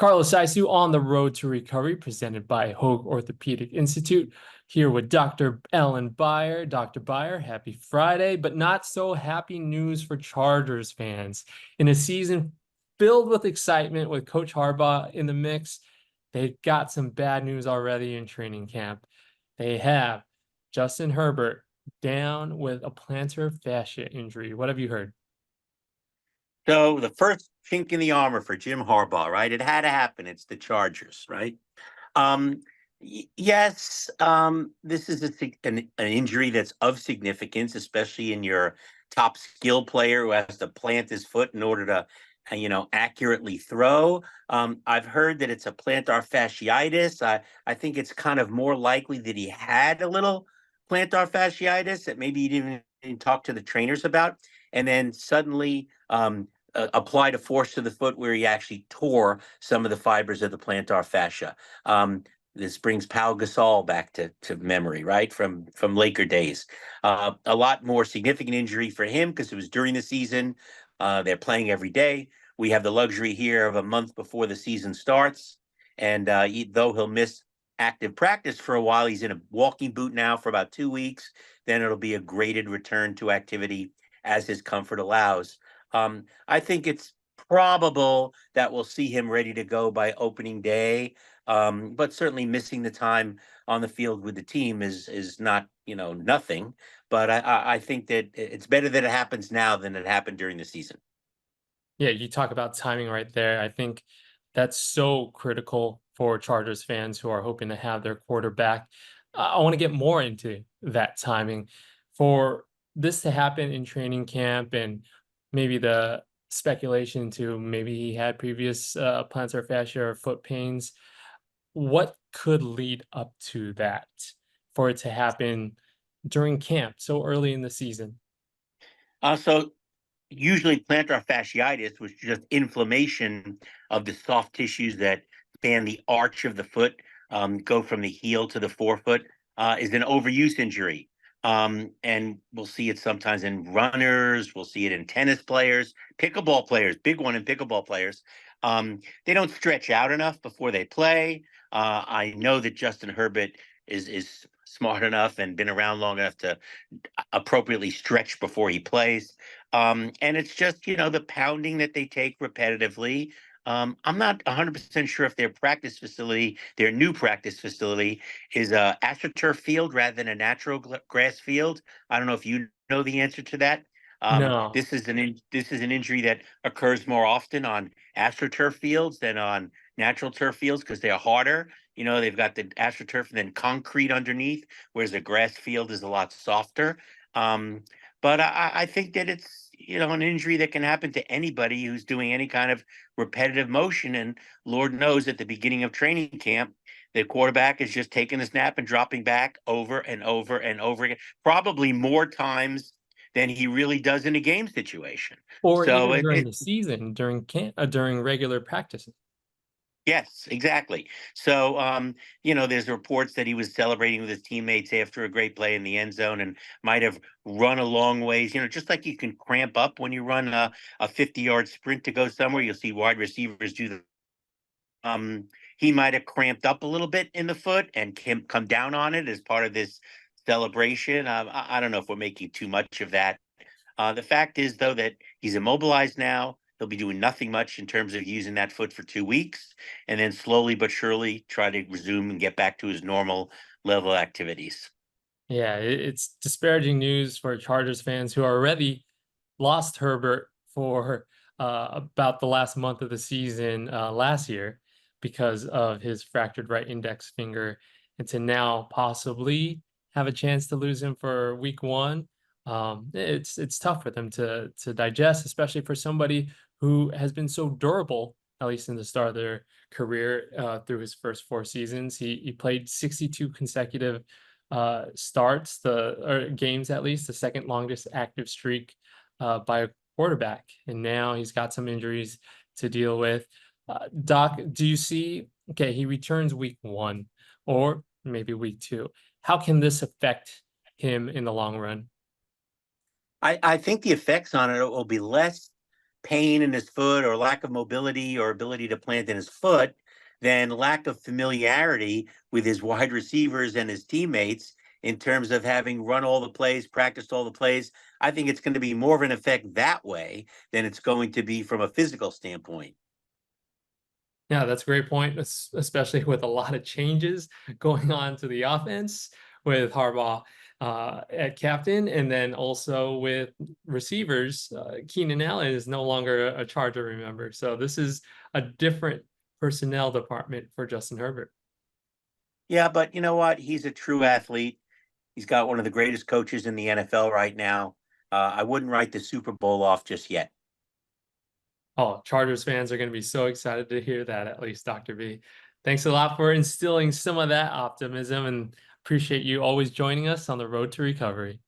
Karlo on the road to recovery, presented by Hoag Orthopedic Institute. Here with Dr. Ellen Beyer. Dr. Beyer, happy Friday, but not so happy news for Chargers fans. In a season filled with excitement with Coach Harbaugh in the mix, they've got some bad news already in training camp. They have Justin Herbert down with a plantar fascia injury. What have you heard? So the first chink in the armor for Jim Harbaugh, right? It had to happen. It's the Chargers, right? Um, yes, this is an injury that's of significance, especially in your top skill player who has to plant his foot in order to, accurately throw. I've heard that it's a plantar fasciitis. I think it's kind of more likely that he had a little plantar fasciitis that maybe he didn't even talk to the trainers about, and then suddenly applied a force to the foot where he actually tore some of the fibers of the plantar fascia. This brings Pau Gasol back to memory, right, from Laker days. A lot more significant injury for him because it was during the season. They're playing every day. We have the luxury here of a month before the season starts. And though he'll miss active practice for a while, he's in a walking boot now for about 2 weeks. Then it'll be a graded return to activity as his comfort allows. I think it's probable that we'll see him ready to go by opening day. But certainly missing the time on the field with the team is not, nothing. But I think that it's better that it happens now than it happened during the season. Yeah, you talk about timing right there. I think that's so critical for Chargers fans who are hoping to have their quarterback. I want to get more into that timing for this to happen in training camp and maybe the speculation to maybe he had previous plantar fascia or foot pains. What could lead up to that for it to happen during camp so early in the season? So usually plantar fasciitis, which is just inflammation of the soft tissues that span the arch of the foot, go from the heel to the forefoot, is an overuse injury. And we'll see it sometimes in runners. We'll see it in tennis players, pickleball players, big one in pickleball players. They don't stretch out enough before they play. I know that Justin Herbert is smart enough and been around long enough to appropriately stretch before he plays. And it's just, the pounding that they take repetitively. I'm not 100% sure if their new practice facility, is a AstroTurf field rather than a natural grass field. I don't know if you know the answer to that. No, This is an injury that occurs more often on AstroTurf fields than on natural turf fields because they're harder. They've got the AstroTurf and then concrete underneath, whereas the grass field is a lot softer. Um, but I think that it's, an injury that can happen to anybody who's doing any kind of repetitive motion. And Lord knows at the beginning of training camp, the quarterback is just taking a snap and dropping back over and over and over again, probably more times than he really does in a game situation. or So even it, during it the season, during camp, during regular practices. Yes, exactly. So, there's reports that he was celebrating with his teammates after a great play in the end zone and might have run a long ways. Just like you can cramp up when you run a 50-yard sprint to go somewhere, you'll see wide receivers do the. He might have cramped up a little bit in the foot and come down on it as part of this celebration. I don't know if we're making too much of that. The fact is, though, that he's immobilized now. He'll be doing nothing much in terms of using that foot for 2 weeks, and then slowly but surely try to resume and get back to his normal level activities. Yeah, it's disparaging news for Chargers fans who already lost Herbert for about the last month of the season last year because of his fractured right index finger, and to now possibly have a chance to lose him for week one. It's tough for them to digest, especially for somebody who has been so durable, at least in the start of their career through his first 4 seasons. He played 62 consecutive starts, or games at least, the second longest active streak by a quarterback. And now he's got some injuries to deal with. Doc, do you see? Okay, he returns week one or maybe week two. How can this affect him in the long run? I think the effects on it will be less pain in his foot or lack of mobility or ability to plant in his foot than lack of familiarity with his wide receivers and his teammates in terms of having run all the plays, practiced all the plays. I think it's going to be more of an effect that way than it's going to be from a physical standpoint. Yeah, that's a great point, especially with a lot of changes going on to the offense with Harbaugh at captain, and then also with receivers. Keenan Allen is no longer a Charger, remember. So this is a different personnel department for Justin Herbert. Yeah, but you know what? He's a true athlete. He's got one of the greatest coaches in the NFL right now. I wouldn't write the Super Bowl off just yet. Oh, Chargers fans are going to be so excited to hear that, at least, Dr. B. Thanks a lot for instilling some of that optimism, and appreciate you always joining us on the road to recovery.